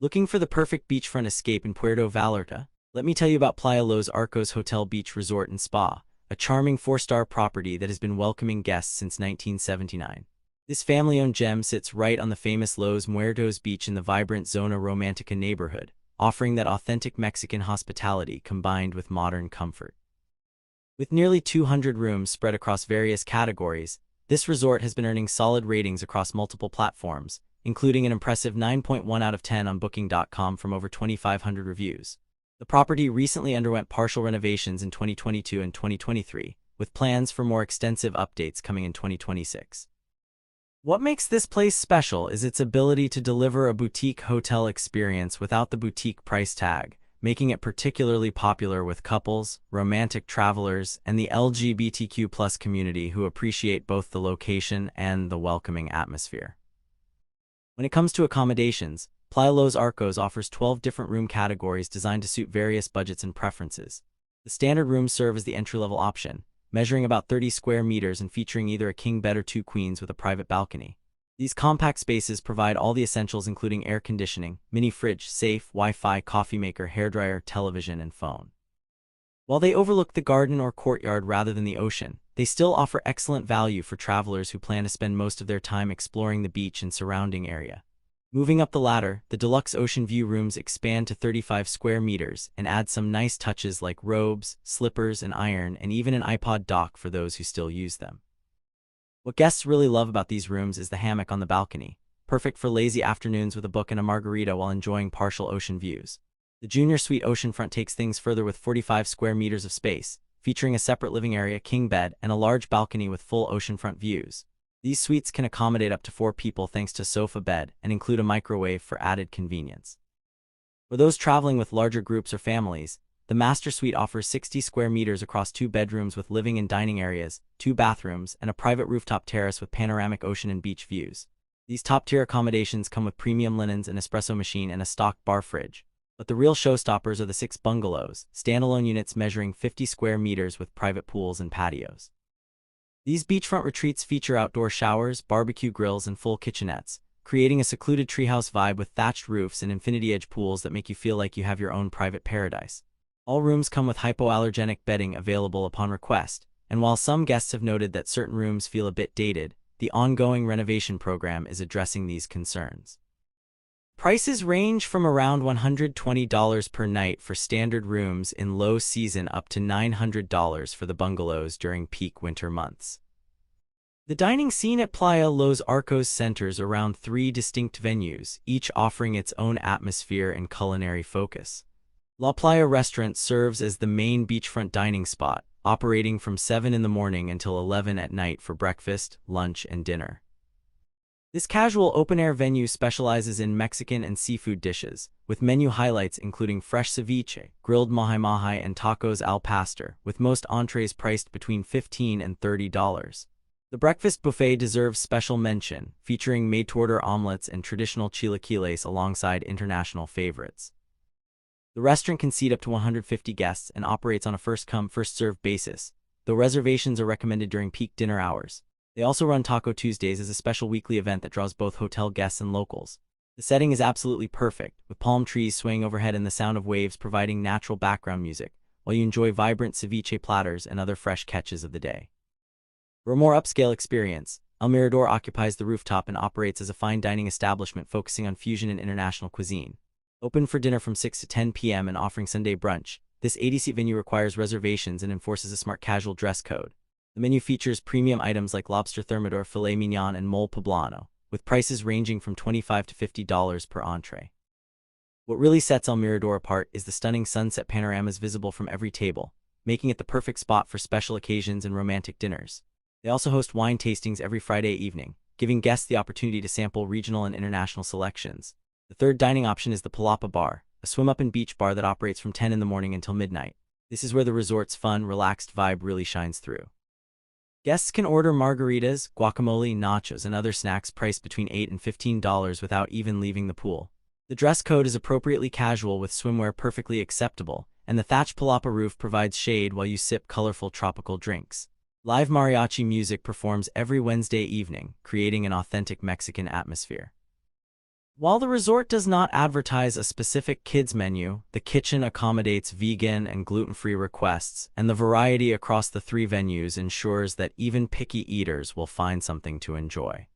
Looking for the perfect beachfront escape in Puerto Vallarta? Let me tell you about Playa Los Arcos Hotel Beach Resort and Spa, a charming four-star property that has been welcoming guests since 1979. This family-owned gem sits right on the famous Los Muertos Beach in the vibrant Zona Romantica neighborhood, offering that authentic Mexican hospitality combined with modern comfort. With nearly 200 rooms spread across various categories, this resort has been earning solid ratings across multiple platforms, including an impressive 9.1 out of 10 on Booking.com from over 2,500 reviews. The property recently underwent partial renovations in 2022 and 2023, with plans for more extensive updates coming in 2026. What makes this place special is its ability to deliver a boutique hotel experience without the boutique price tag, making it particularly popular with couples, romantic travelers, and the LGBTQ+ community who appreciate both the location and the welcoming atmosphere. When it comes to accommodations, Playa Los Arcos offers 12 different room categories designed to suit various budgets and preferences. The standard rooms serve as the entry-level option, measuring about 30 square meters and featuring either a king bed or two queens with a private balcony. These compact spaces provide all the essentials including air conditioning, mini fridge, safe, Wi-Fi, coffee maker, hairdryer, television, and phone. While they overlook the garden or courtyard rather than the ocean, they still offer excellent value for travelers who plan to spend most of their time exploring the beach and surrounding area. Moving up the ladder, the deluxe ocean view rooms expand to 35 square meters and add some nice touches like robes, slippers, an iron, and even an iPod dock for those who still use them. What guests really love about these rooms is the hammock on the balcony, perfect for lazy afternoons with a book and a margarita while enjoying partial ocean views. The Junior Suite oceanfront takes things further with 45 square meters of space, featuring a separate living area, king bed, and a large balcony with full oceanfront views. These suites can accommodate up to 4 people thanks to sofa bed and include a microwave for added convenience. For those traveling with larger groups or families, the Master Suite offers 60 square meters across 2 bedrooms with living and dining areas, 2 bathrooms, and a private rooftop terrace with panoramic ocean and beach views. These top-tier accommodations come with premium linens, an espresso machine, and a stock bar fridge. But the real showstoppers are the 6 bungalows, standalone units measuring 50 square meters with private pools and patios. These beachfront retreats feature outdoor showers, barbecue grills, and full kitchenettes, creating a secluded treehouse vibe with thatched roofs and infinity-edge pools that make you feel like you have your own private paradise. All rooms come with hypoallergenic bedding available upon request, and while some guests have noted that certain rooms feel a bit dated, the ongoing renovation program is addressing these concerns. Prices range from around $120 per night for standard rooms in low season up to $900 for the bungalows during peak winter months. The dining scene at Playa Los Arcos centers around 3 distinct venues, each offering its own atmosphere and culinary focus. La Playa Restaurant serves as the main beachfront dining spot, operating from 7 in the morning until 11 at night for breakfast, lunch, and dinner. This casual open-air venue specializes in Mexican and seafood dishes, with menu highlights including fresh ceviche, grilled mahi-mahi, and tacos al pastor, with most entrees priced between $15 and $30. The breakfast buffet deserves special mention, featuring made-to-order omelets and traditional chilaquiles alongside international favorites. The restaurant can seat up to 150 guests and operates on a first-come, first-served basis, though reservations are recommended during peak dinner hours. They also run Taco Tuesdays as a special weekly event that draws both hotel guests and locals. The setting is absolutely perfect, with palm trees swaying overhead and the sound of waves providing natural background music, while you enjoy vibrant ceviche platters and other fresh catches of the day. For a more upscale experience, El Mirador occupies the rooftop and operates as a fine dining establishment focusing on fusion and international cuisine. Open for dinner from 6 to 10 p.m. and offering Sunday brunch, this 80-seat venue requires reservations and enforces a smart casual dress code. The menu features premium items like lobster thermidor, filet mignon, and mole poblano, with prices ranging from $25 to $50 per entree. What really sets El Mirador apart is the stunning sunset panoramas visible from every table, making it the perfect spot for special occasions and romantic dinners. They also host wine tastings every Friday evening, giving guests the opportunity to sample regional and international selections. The third dining option is the Palapa Bar, a swim-up and beach bar that operates from 10 in the morning until midnight. This is where the resort's fun, relaxed vibe really shines through. Guests can order margaritas, guacamole, nachos, and other snacks priced between $8 and $15 without even leaving the pool. The dress code is appropriately casual with swimwear perfectly acceptable, and the thatched palapa roof provides shade while you sip colorful tropical drinks. Live mariachi music performs every Wednesday evening, creating an authentic Mexican atmosphere. While the resort does not advertise a specific kids menu, the kitchen accommodates vegan and gluten-free requests, and the variety across the three venues ensures that even picky eaters will find something to enjoy.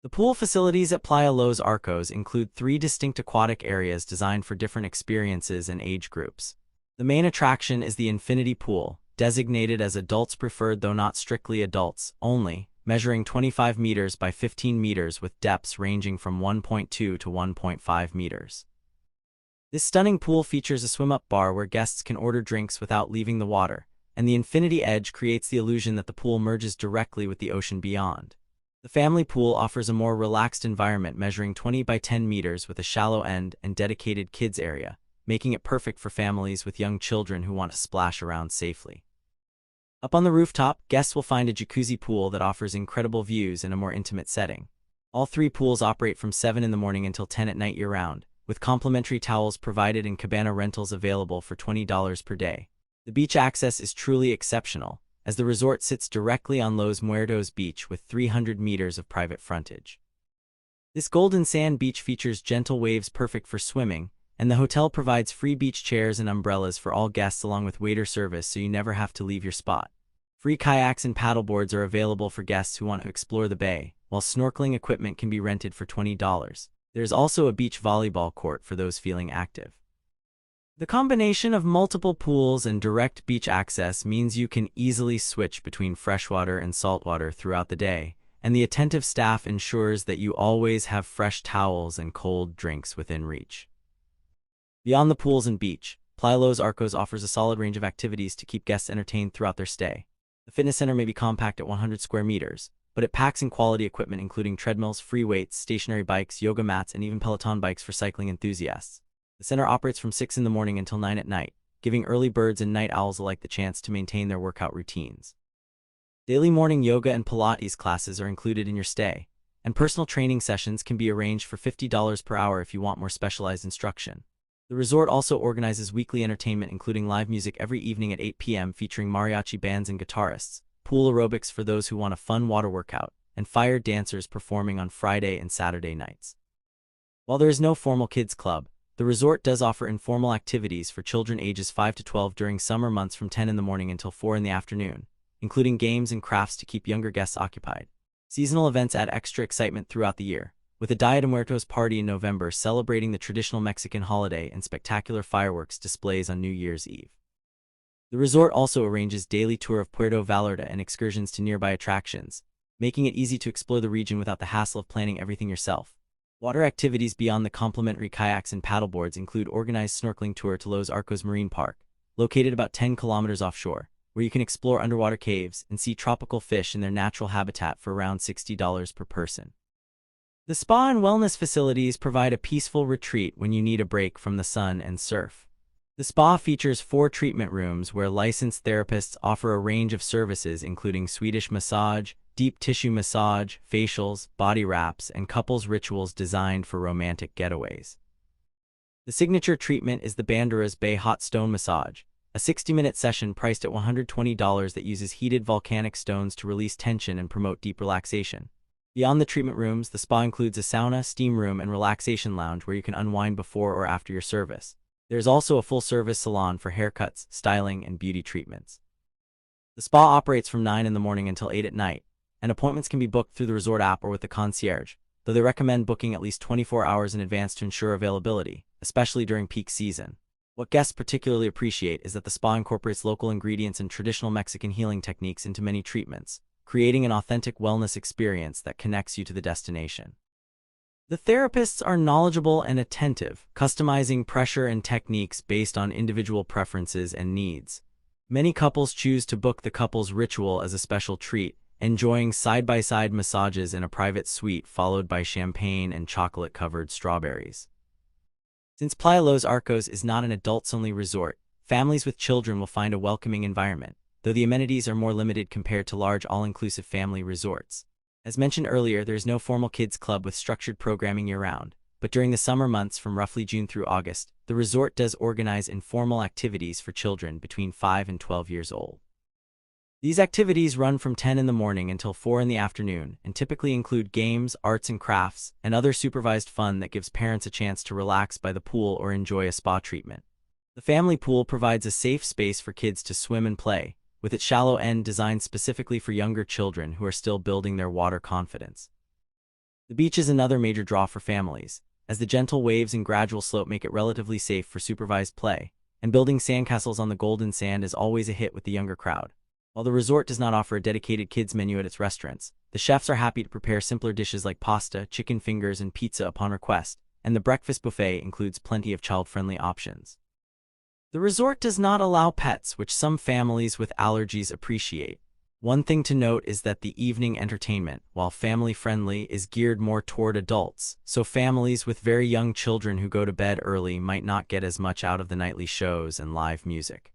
The pool facilities at Playa Los Arcos include three distinct aquatic areas designed for different experiences and age groups. The main attraction is the infinity pool, designated as adults preferred though not strictly adults only, measuring 25 meters by 15 meters with depths ranging from 1.2 to 1.5 meters. This stunning pool features a swim-up bar where guests can order drinks without leaving the water, and the infinity edge creates the illusion that the pool merges directly with the ocean beyond. The family pool offers a more relaxed environment measuring 20 by 10 meters with a shallow end and dedicated kids area, making it perfect for families with young children who want to splash around safely. Up on the rooftop, guests will find a jacuzzi pool that offers incredible views in a more intimate setting. All three pools operate from 7 in the morning until 10 at night year-round, with complimentary towels provided and cabana rentals available for $20 per day. The beach access is truly exceptional, as the resort sits directly on Los Muertos Beach with 300 meters of private frontage. This golden sand beach features gentle waves perfect for swimming, and the hotel provides free beach chairs and umbrellas for all guests along with waiter service so you never have to leave your spot. Free kayaks and paddleboards are available for guests who want to explore the bay, while snorkeling equipment can be rented for $20. There's also a beach volleyball court for those feeling active. The combination of multiple pools and direct beach access means you can easily switch between freshwater and saltwater throughout the day, and the attentive staff ensures that you always have fresh towels and cold drinks within reach. Beyond the pools and beach, Playa Los Arcos offers a solid range of activities to keep guests entertained throughout their stay. The fitness center may be compact at 100 square meters, but it packs in quality equipment including treadmills, free weights, stationary bikes, yoga mats, and even Peloton bikes for cycling enthusiasts. The center operates from 6 in the morning until 9 at night, giving early birds and night owls alike the chance to maintain their workout routines. Daily morning yoga and Pilates classes are included in your stay, and personal training sessions can be arranged for $50 per hour if you want more specialized instruction. The resort also organizes weekly entertainment including live music every evening at 8 p.m. featuring mariachi bands and guitarists, pool aerobics for those who want a fun water workout, and fire dancers performing on Friday and Saturday nights. While there is no formal kids club, the resort does offer informal activities for children ages 5 to 12 during summer months from 10 in the morning until 4 in the afternoon, including games and crafts to keep younger guests occupied. Seasonal events add extra excitement throughout the year, with a Dia de Muertos party in November celebrating the traditional Mexican holiday and spectacular fireworks displays on New Year's Eve. The resort also arranges daily tour of Puerto Vallarta and excursions to nearby attractions, making it easy to explore the region without the hassle of planning everything yourself. Water activities beyond the complimentary kayaks and paddleboards include organized snorkeling tour to Los Arcos Marine Park, located about 10 kilometers offshore, where you can explore underwater caves and see tropical fish in their natural habitat for around $60 per person. The spa and wellness facilities provide a peaceful retreat when you need a break from the sun and surf. The spa features 4 treatment rooms where licensed therapists offer a range of services including Swedish massage, deep tissue massage, facials, body wraps, and couples rituals designed for romantic getaways. The signature treatment is the Bandura's Bay Hot Stone Massage, a 60-minute session priced at $120 that uses heated volcanic stones to release tension and promote deep relaxation. Beyond the treatment rooms, the spa includes a sauna, steam room, and relaxation lounge where you can unwind before or after your service. There is also a full-service salon for haircuts, styling, and beauty treatments. The spa operates from 9 in the morning until 8 at night, and appointments can be booked through the resort app or with the concierge, though they recommend booking at least 24 hours in advance to ensure availability, especially during peak season. What guests particularly appreciate is that the spa incorporates local ingredients and traditional Mexican healing techniques into many treatments, creating an authentic wellness experience that connects you to the destination. The therapists are knowledgeable and attentive, customizing pressure and techniques based on individual preferences and needs. Many couples choose to book the couple's ritual as a special treat, enjoying side-by-side massages in a private suite followed by champagne and chocolate-covered strawberries. Since Playa Los Arcos is not an adults-only resort, families with children will find a welcoming environment, though the amenities are more limited compared to large all-inclusive family resorts. As mentioned earlier, there is no formal kids club with structured programming year-round, but during the summer months from roughly June through August, the resort does organize informal activities for children between 5 and 12 years old. These activities run from 10 in the morning until 4 in the afternoon and typically include games, arts and crafts, and other supervised fun that gives parents a chance to relax by the pool or enjoy a spa treatment. The family pool provides a safe space for kids to swim and play, with its shallow end designed specifically for younger children who are still building their water confidence. The beach is another major draw for families, as the gentle waves and gradual slope make it relatively safe for supervised play, and building sandcastles on the golden sand is always a hit with the younger crowd. While the resort does not offer a dedicated kids menu at its restaurants, the chefs are happy to prepare simpler dishes like pasta, chicken fingers, and pizza upon request, and the breakfast buffet includes plenty of child-friendly options. The resort does not allow pets, which some families with allergies appreciate. One thing to note is that the evening entertainment, while family-friendly, is geared more toward adults, so families with very young children who go to bed early might not get as much out of the nightly shows and live music.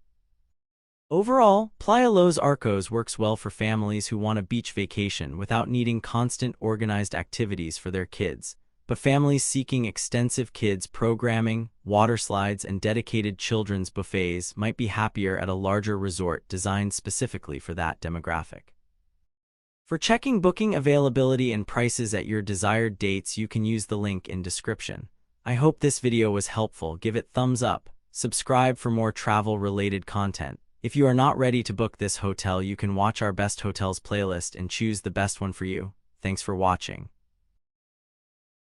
Overall, Playa Los Arcos works well for families who want a beach vacation without needing constant organized activities for their kids, but families seeking extensive kids programming, water slides, and dedicated children's buffets might be happier at a larger resort designed specifically for that demographic. For checking booking availability and prices at your desired dates, you can use the link in description. I hope this video was helpful. Give it thumbs up, subscribe for more travel-related content. If you are not ready to book this hotel, you can watch our best hotels playlist and choose the best one for you. Thanks for watching.